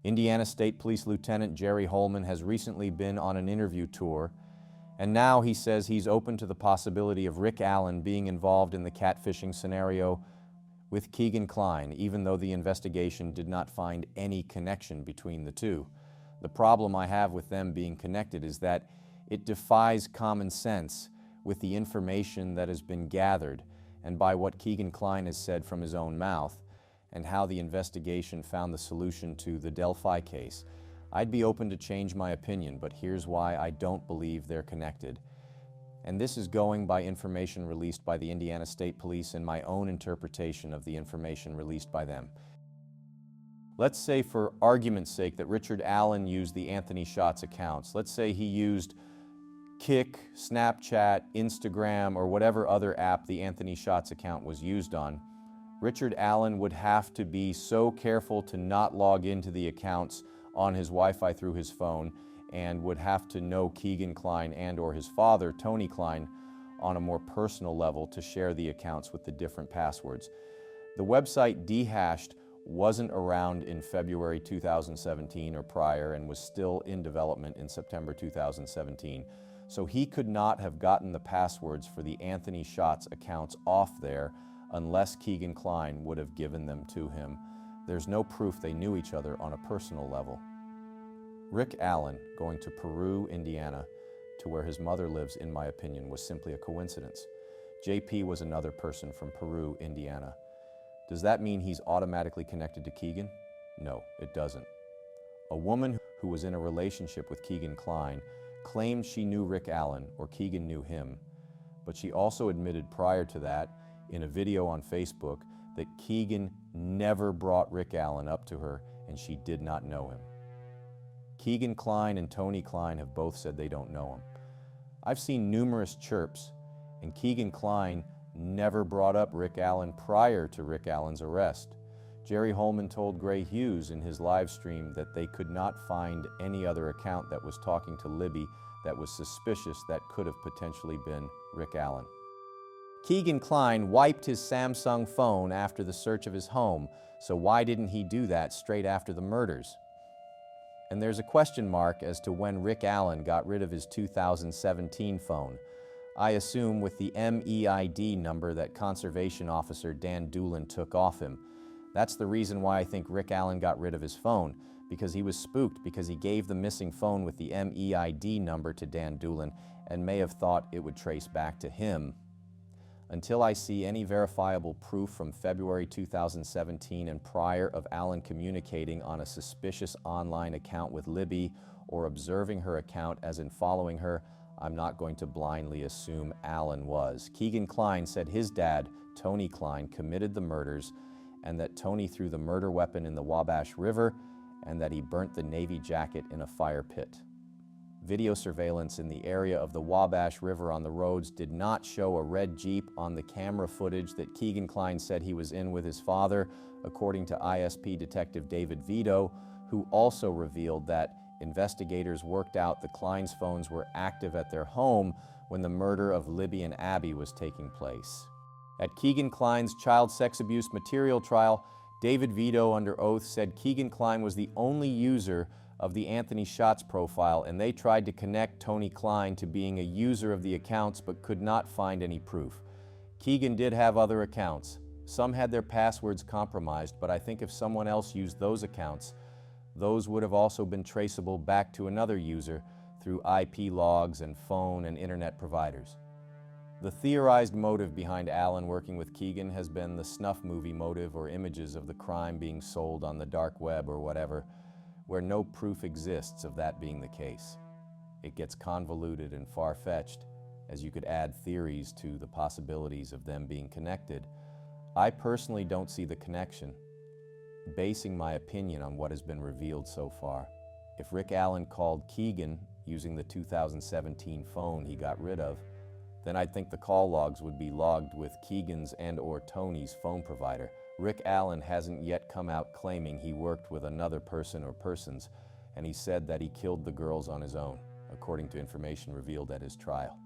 Indiana State Police Lieutenant Jerry Holman has recently been on an interview tour, and now he says he's open to the possibility of Rick Allen being involved in the catfishing scenario with Keegan Kline, even though the investigation did not find any connection between the two. The problem I have with them being connected is that it defies common sense with the information that has been gathered and by what Keegan Kline has said from his own mouth and how the investigation found the solution to the Delphi case. I'd be open to change my opinion, but here's why I don't believe they're connected. And this is going by information released by the Indiana State Police and my own interpretation of the information released by them. Let's say, for argument's sake, that Richard Allen used the Anthony Shots accounts. Let's say he used Kik, Snapchat, Instagram, or whatever other app the Anthony Shots account was used on. Richard Allen would have to be so careful to not log into the accounts on his Wi-Fi through his phone, and would have to know Keegan Kline and or his father, Tony Kline, on a more personal level to share the accounts with the different passwords. The website Dehashed wasn't around in February 2017 or prior and was still in development in September 2017. So he could not have gotten the passwords for the Anthony Shots accounts off there unless Keegan Kline would have given them to him. There's no proof they knew each other on a personal level. Rick Allen going to Peru, Indiana, to where his mother lives, in my opinion, was simply a coincidence. JP was another person from Peru, Indiana. Does that mean he's automatically connected to Keegan? No, it doesn't. A woman who was in a relationship with Keegan Kline claimed she knew Rick Allen, or Keegan knew him, but she also admitted prior to that, in a video on Facebook, that Keegan never brought Rick Allen up to her and she did not know him. Keegan Kline and Tony Kline have both said they don't know him. I've seen numerous chirps, and Keegan Kline never brought up Rick Allen prior to Rick Allen's arrest. Jerry Holman told Gray Hughes in his live stream that they could not find any other account that was talking to Libby that was suspicious that could have potentially been Rick Allen. Keegan Kline wiped his Samsung phone after the search of his home, so why didn't he do that straight after the murders? And there's a question mark as to when Rick Allen got rid of his 2017 phone. I assume with the MEID number that Conservation Officer Dan Doolin took off him. That's the reason why I think Rick Allen got rid of his phone, because he was spooked because he gave the missing phone with the MEID number to Dan Doolin and may have thought it would trace back to him. Until I see any verifiable proof from February 2017 and prior of Allen communicating on a suspicious online account with Libby or observing her account as in following her, I'm not going to blindly assume Allen was. Keegan Kline said his dad, Tony Kline, committed the murders and that Tony threw the murder weapon in the Wabash River and that he burnt the Navy jacket in a fire pit. Video surveillance in the area of the Wabash River on the roads did not show a red Jeep on the camera footage that Keegan Kline said he was in with his father, according to ISP Detective David Vito, who also revealed that investigators worked out the Kline's phones were active at their home when the murder of Libby and Abby was taking place. At Keegan Kline's child sex abuse material trial, David Vito under oath said Keegan Kline was the only user of the Anthony Shots profile, and they tried to connect Tony Kline to being a user of the accounts but could not find any proof. Keegan did have other accounts. Some had their passwords compromised, but I think if someone else used those accounts, those would have also been traceable back to another user through IP logs and phone and internet providers. The theorized motive behind Allen working with Keegan has been the snuff movie motive or images of the crime being sold on the dark web or whatever, where no proof exists of that being the case. It gets convoluted and far-fetched, as you could add theories to the possibilities of them being connected. I personally don't see the connection, basing my opinion on what has been revealed so far. If Rick Allen called Keegan using the 2017 phone he got rid of, then I'd think the call logs would be logged with Keegan's and or Tony's phone provider. Rick Allen hasn't yet come out claiming he worked with another person or persons, and he said that he killed the girls on his own, according to information revealed at his trial.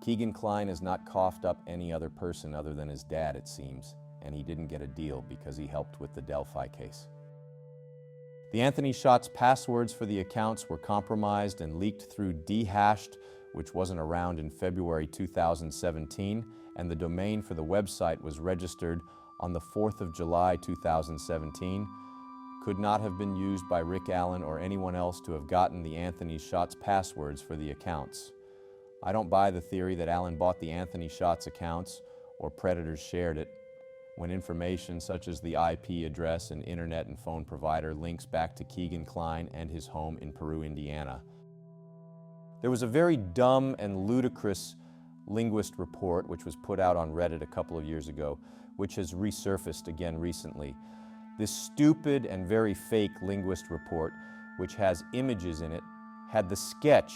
Keegan Kline has not coughed up any other person other than his dad, it seems, and he didn't get a deal because he helped with the Delphi case. The Anthony Shots passwords for the accounts were compromised and leaked through Dehashed, which wasn't around in February 2017, and the domain for the website was registered on the 4th of July 2017, could not have been used by Rick Allen or anyone else to have gotten the Anthony Shots passwords for the accounts. I don't buy the theory that Allen bought the Anthony Shots accounts or predators shared it, when information such as the IP address and internet and phone provider links back to Keegan Kline and his home in Peru, Indiana. There was a very dumb and ludicrous linguist report which was put out on Reddit a couple of years ago, which has resurfaced again recently. This stupid and very fake linguist report, which has images in it, had the sketch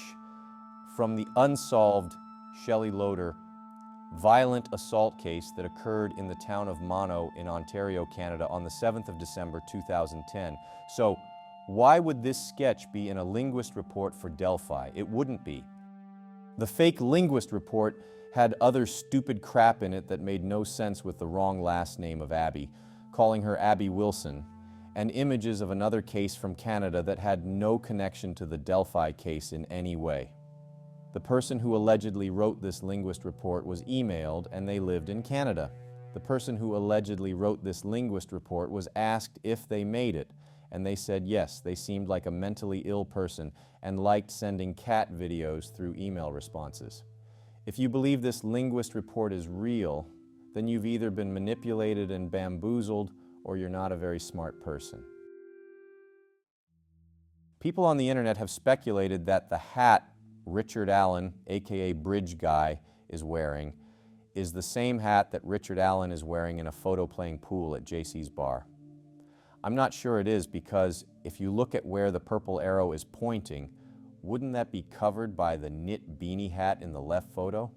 from the unsolved Shelley Loader violent assault case that occurred in the town of Mono in Ontario, Canada on the 7th of December 2010. So why would this sketch be in a linguist report for Delphi? It wouldn't be. The fake linguist report had other stupid crap in it that made no sense with the wrong last name of Abby, calling her Abby Wilson, and images of another case from Canada that had no connection to the Delphi case in any way. The person who allegedly wrote this linguist report was emailed and they lived in Canada. The person who allegedly wrote this linguist report was asked if they made it, and they said yes, they seemed like a mentally ill person and liked sending cat videos through email responses. If you believe this linguist report is real, then you've either been manipulated and bamboozled or you're not a very smart person. People on the internet have speculated that the hat Richard Allen, aka Bridge Guy, is wearing is the same hat that Richard Allen is wearing in a photo playing pool at JC's bar. I'm not sure it is because if you look at where the purple arrow is pointing, wouldn't that be covered by the knit beanie hat in the left photo?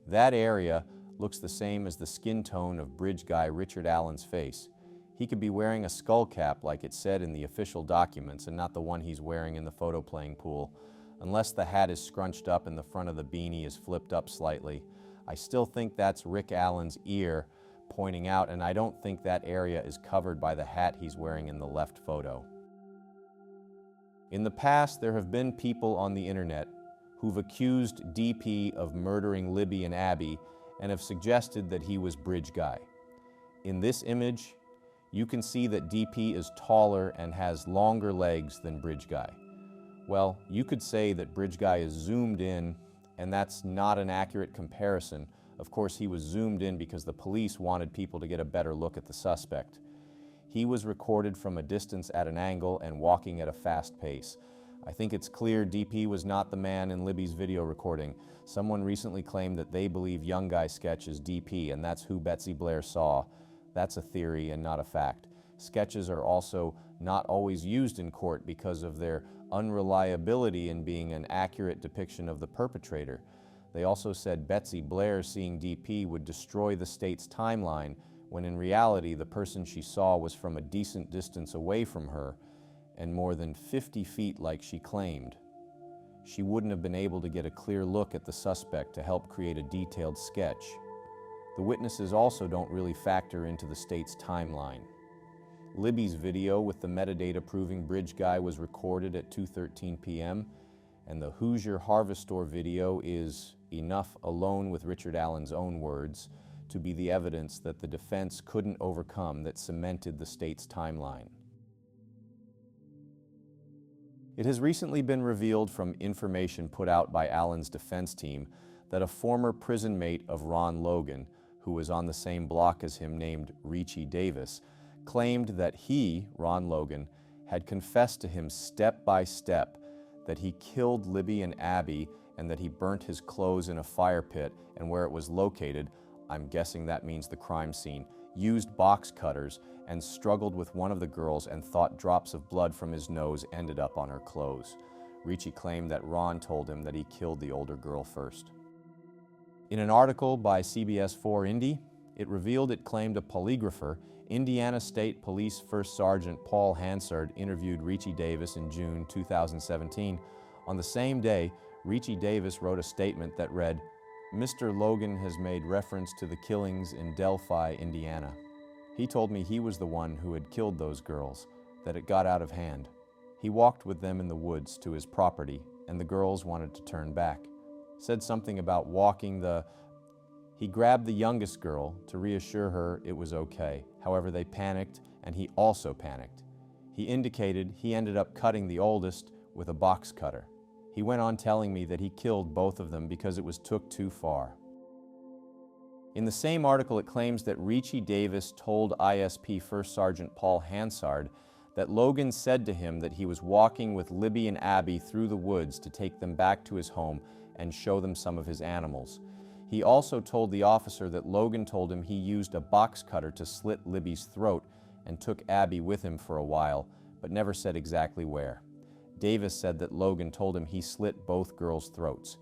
That area looks the same as the skin tone of Bridge Guy Richard Allen's face. He could be wearing a skull cap like it said in the official documents and not the one he's wearing in the photo playing pool. Unless the hat is scrunched up and the front of the beanie is flipped up slightly. I still think that's Rick Allen's ear pointing out, and I don't think that area is covered by the hat he's wearing in the left photo. In the past, there have been people on the internet who've accused DP of murdering Libby and Abby and have suggested that he was Bridge Guy. In this image, you can see that DP is taller and has longer legs than Bridge Guy. Well, you could say that Bridge Guy is zoomed in, and that's not an accurate comparison. Of course, he was zoomed in because the police wanted people to get a better look at the suspect. He was recorded from a distance at an angle and walking at a fast pace. I think it's clear DP was not the man in Libby's video recording. Someone recently claimed that they believe Young Guy sketch is DP, and that's who Betsy Blair saw. That's a theory and not a fact. Sketches are also not always used in court because of their unreliability in being an accurate depiction of the perpetrator. They also said Betsy Blair seeing DP would destroy the state's timeline, when in reality the person she saw was from a decent distance away from her and more than 50 feet like she claimed. She wouldn't have been able to get a clear look at the suspect to help create a detailed sketch. The witnesses also don't really factor into the state's timeline. Libby's video with the metadata proving Bridge Guy was recorded at 2:13 p.m. and the Hoosier Harvest Store video is enough alone with Richard Allen's own words to be the evidence that the defense couldn't overcome that cemented the state's timeline. It has recently been revealed from information put out by Allen's defense team that a former prison mate of Ron Logan, who was on the same block as him named Richie Davis, claimed that he, Ron Logan, had confessed to him step by step that he killed Libby and Abby and that he burnt his clothes in a fire pit, and where it was located, I'm guessing that means the crime scene, used box cutters and struggled with one of the girls and thought drops of blood from his nose ended up on her clothes. Richie claimed that Ron told him that he killed the older girl first. In an article by CBS 4 Indy, it revealed it claimed a polygrapher, Indiana State Police First Sergeant Paul Hansard, interviewed Richie Davis in June 2017. On the same day, Richie Davis wrote a statement that read, "Mr. Logan has made reference to the killings in Delphi, Indiana. He told me he was the one who had killed those girls, that it got out of hand. He walked with them in the woods to his property, and the girls wanted to turn back. Said something about He grabbed the youngest girl to reassure her it was okay. However, they panicked, and he also panicked. He indicated he ended up cutting the oldest with a box cutter. He went on telling me that he killed both of them because it was took too far. In the same article, it claims that Richie Davis told ISP First Sergeant Paul Hansard that Logan said to him that he was walking with Libby and Abby through the woods to take them back to his home and show them some of his animals. He also told the officer that Logan told him he used a box cutter to slit Libby's throat and took Abby with him for a while, but never said exactly where. Davis said that Logan told him he slit both girls' throats.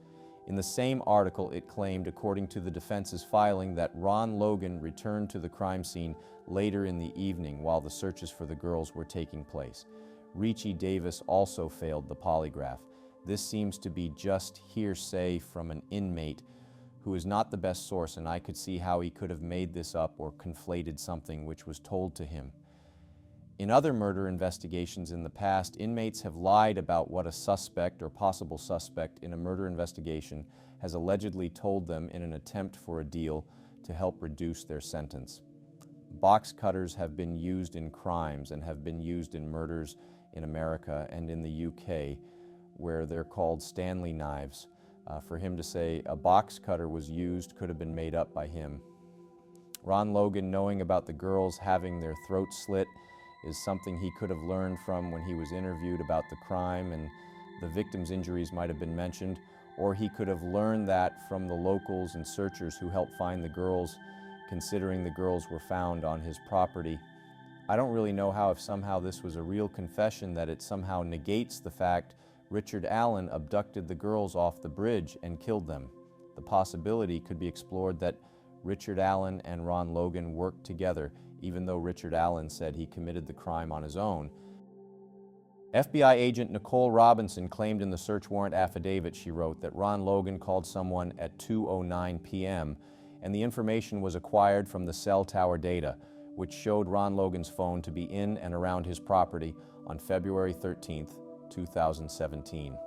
In the same article, it claimed, according to the defense's filing, that Ron Logan returned to the crime scene later in the evening while the searches for the girls were taking place. Richie Davis also failed the polygraph. This seems to be just hearsay from an inmate who is not the best source, and I could see how he could have made this up or conflated something which was told to him. In other murder investigations in the past, inmates have lied about what a suspect or possible suspect in a murder investigation has allegedly told them in an attempt for a deal to help reduce their sentence. Box cutters have been used in crimes and have been used in murders in America and in the UK, where they're called Stanley knives. For him to say a box cutter was used could have been made up by him. Ron Logan, knowing about the girls having their throats slit, is something he could have learned from when he was interviewed about the crime, and the victim's injuries might have been mentioned, or he could have learned that from the locals and searchers who helped find the girls, considering the girls were found on his property. I don't really know how, if somehow this was a real confession, that it somehow negates the fact Richard Allen abducted the girls off the bridge and killed them. The possibility could be explored that Richard Allen and Ron Logan worked together, even though Richard Allen said he committed the crime on his own. FBI agent Nicole Robinson claimed in the search warrant affidavit she wrote that Ron Logan called someone at 2:09 p.m. and the information was acquired from the cell tower data, which showed Ron Logan's phone to be in and around his property on February 13, 2017.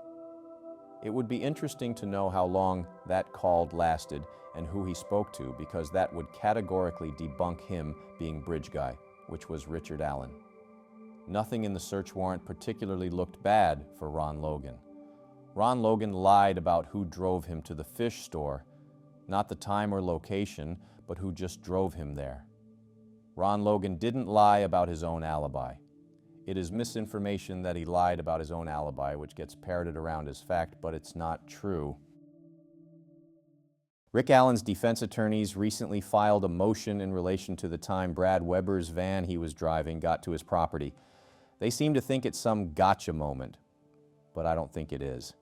It would be interesting to know how long that call lasted and who he spoke to, because that would categorically debunk him being Bridge Guy, which was Richard Allen. Nothing in the search warrant particularly looked bad for Ron Logan. Ron Logan lied about who drove him to the fish store, not the time or location, but who just drove him there. Ron Logan didn't lie about his own alibi. It is misinformation that he lied about his own alibi, which gets parroted around as fact, but it's not true. Rick Allen's defense attorneys recently filed a motion in relation to the time Brad Weber's van he was driving got to his property. They seem to think it's some gotcha moment, but I don't think it is.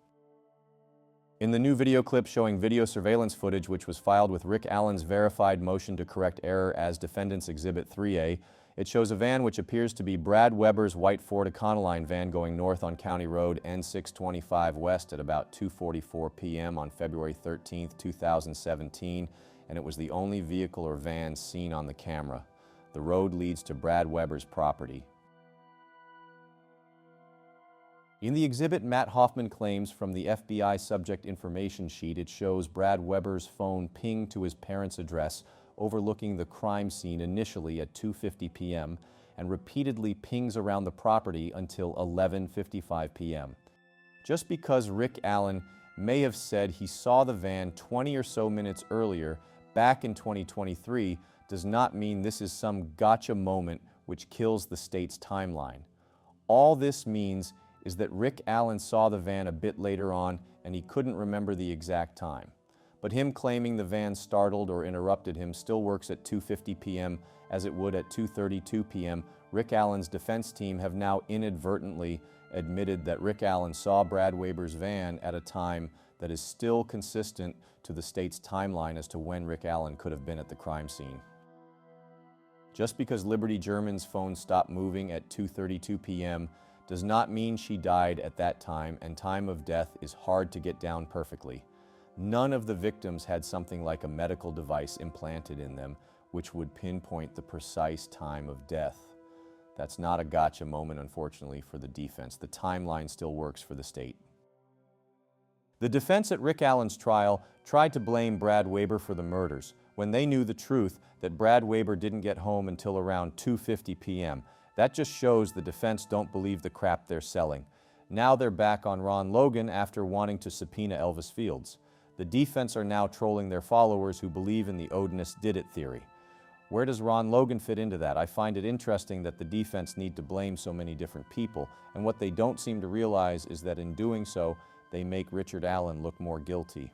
In the new video clip showing video surveillance footage which was filed with Rick Allen's verified motion to correct error as Defendant's Exhibit 3A, it shows a van which appears to be Brad Weber's white Ford Econoline van going north on County Road N625 West at about 2:44 p.m. on February 13, 2017, and it was the only vehicle or van seen on the camera. The road leads to Brad Weber's property. In the exhibit Matt Hoffman claims from the FBI subject information sheet, it shows Brad Weber's phone pinged to his parents' address overlooking the crime scene initially at 2:50 p.m. and repeatedly pings around the property until 11:55 p.m. Just because Rick Allen may have said he saw the van 20 or so minutes earlier, back in 2023, does not mean this is some gotcha moment which kills the state's timeline. All this means is that Rick Allen saw the van a bit later on and he couldn't remember the exact time. But him claiming the van startled or interrupted him still works at 2:50 p.m. as it would at 2:32 p.m. Rick Allen's defense team have now inadvertently admitted that Rick Allen saw Brad Weber's van at a time that is still consistent to the state's timeline as to when Rick Allen could have been at the crime scene. Just because Liberty German's phone stopped moving at 2:32 p.m. does not mean she died at that time, and time of death is hard to get down perfectly. None of the victims had something like a medical device implanted in them which would pinpoint the precise time of death. That's not a gotcha moment, unfortunately, for the defense. The timeline still works for the state. The defense at Rick Allen's trial tried to blame Brad Weber for the murders, when they knew the truth that Brad Weber didn't get home until around 2:50 p.m. That just shows the defense don't believe the crap they're selling. Now they're back on Ron Logan after wanting to subpoena Elvis Fields. The defense are now trolling their followers who believe in the Odinist did it theory. Where does Ron Logan fit into that? I find it interesting that the defense need to blame so many different people, and what they don't seem to realize is that in doing so, they make Richard Allen look more guilty.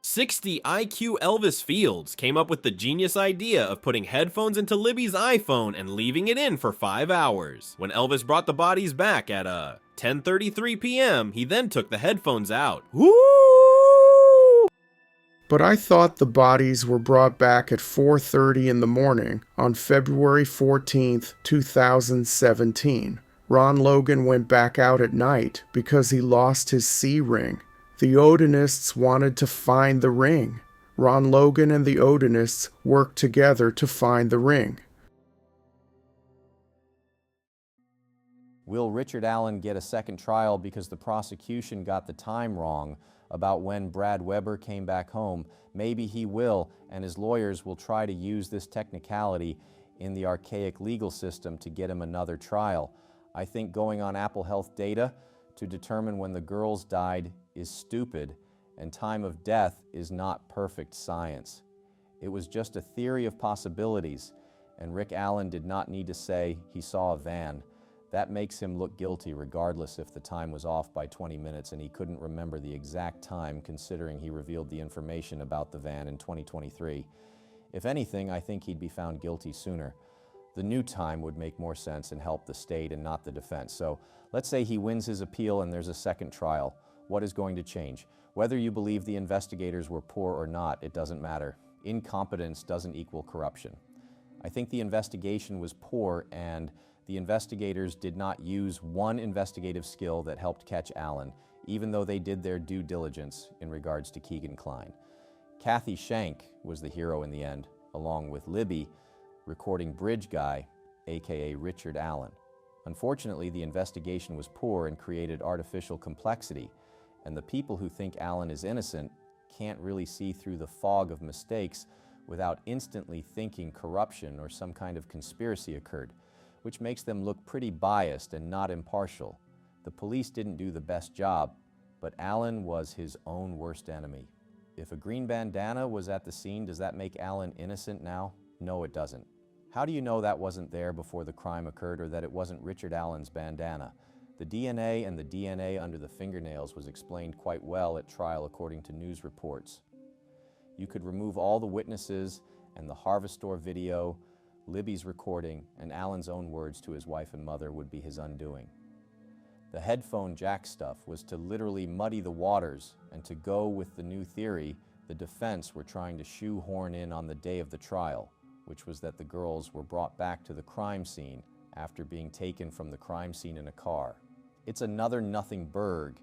60 IQ Elvis Fields came up with the genius idea of putting headphones into Libby's iPhone and leaving it in for 5 hours. When Elvis brought the bodies back at 10:33 p.m., he then took the headphones out. Woo! But I thought the bodies were brought back at 4:30 in the morning on February 14th, 2017. Ron Logan went back out at night because he lost his C-ring. The Odinists wanted to find the ring. Ron Logan and the Odinists worked together to find the ring. Will Richard Allen get a second trial because the prosecution got the time wrong about when Brad Weber came back home? Maybe he will, and his lawyers will try to use this technicality in the archaic legal system to get him another trial. I think going on Apple Health data to determine when the girls died is stupid, and time of death is not perfect science. It was just a theory of possibilities, and Rick Allen did not need to say he saw a van. That makes him look guilty regardless if the time was off by 20 minutes and he couldn't remember the exact time, considering he revealed the information about the van in 2023. If anything, I think he'd be found guilty sooner. The new time would make more sense and help the state and not the defense. So let's say he wins his appeal and there's a second trial. What is going to change? Whether you believe the investigators were poor or not, it doesn't matter. Incompetence doesn't equal corruption. I think the investigation was poor, and the investigators did not use one investigative skill that helped catch Allen, even though they did their due diligence in regards to Keegan Kline. Kathy Shank was the hero in the end, along with Libby, recording bridge guy, aka Richard Allen. Unfortunately, the investigation was poor and created artificial complexity, and the people who think Allen is innocent can't really see through the fog of mistakes without instantly thinking corruption or some kind of conspiracy occurred, which makes them look pretty biased and not impartial. The police didn't do the best job, but Allen was his own worst enemy. If a green bandana was at the scene, does that make Allen innocent now? No, it doesn't. How do you know that wasn't there before the crime occurred, or that it wasn't Richard Allen's bandana? The DNA and the DNA under the fingernails was explained quite well at trial according to news reports. You could remove all the witnesses and the Harvest Store video, Libby's recording, and Allen's own words to his wife and mother would be his undoing. The headphone jack stuff was to literally muddy the waters, and to go with the new theory the defense were trying to shoehorn in on the day of the trial, which was that the girls were brought back to the crime scene after being taken from the crime scene in a car. It's another nothing burg,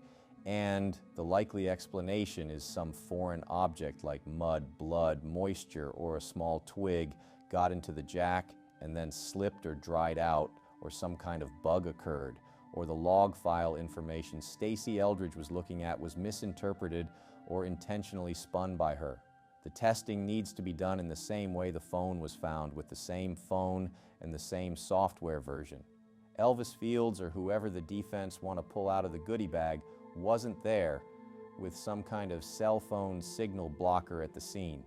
and the likely explanation is some foreign object like mud, blood, moisture, or a small twig got into the jack and then slipped or dried out, or some kind of bug occurred, or the log file information Stacey Eldridge was looking at was misinterpreted or intentionally spun by her. The testing needs to be done in the same way the phone was found, with the same phone and the same software version. Elvis Fields, or whoever the defense want to pull out of the goodie bag, wasn't there with some kind of cell phone signal blocker at the scene.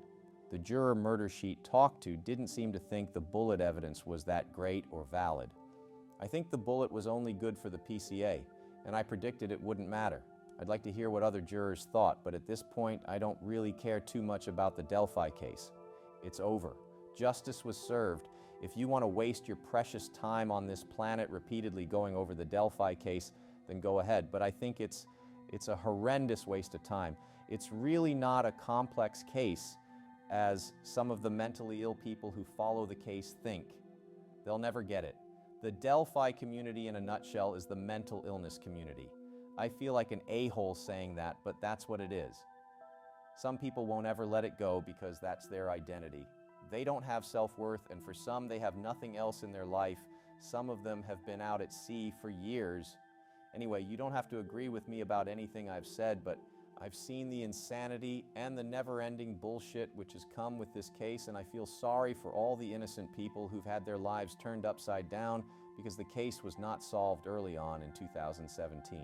The juror murder sheet talked to didn't seem to think the bullet evidence was that great or valid. I think the bullet was only good for the PCA, and I predicted it wouldn't matter. I'd like to hear what other jurors thought, but at this point, I don't really care too much about the Delphi case. It's over. Justice was served. If you want to waste your precious time on this planet repeatedly going over the Delphi case, then go ahead. But I think it's a horrendous waste of time. It's really not a complex case as some of the mentally ill people who follow the case think. They'll never get it. The Delphi community, in a nutshell, is the mental illness community. I feel like an a-hole saying that, but that's what it is. Some people won't ever let it go because that's their identity. They don't have self-worth, and for some, they have nothing else in their life. Some of them have been out at sea for years. Anyway, you don't have to agree with me about anything I've said, but I've seen the insanity and the never-ending bullshit which has come with this case, and I feel sorry for all the innocent people who've had their lives turned upside down because the case was not solved early on in 2017.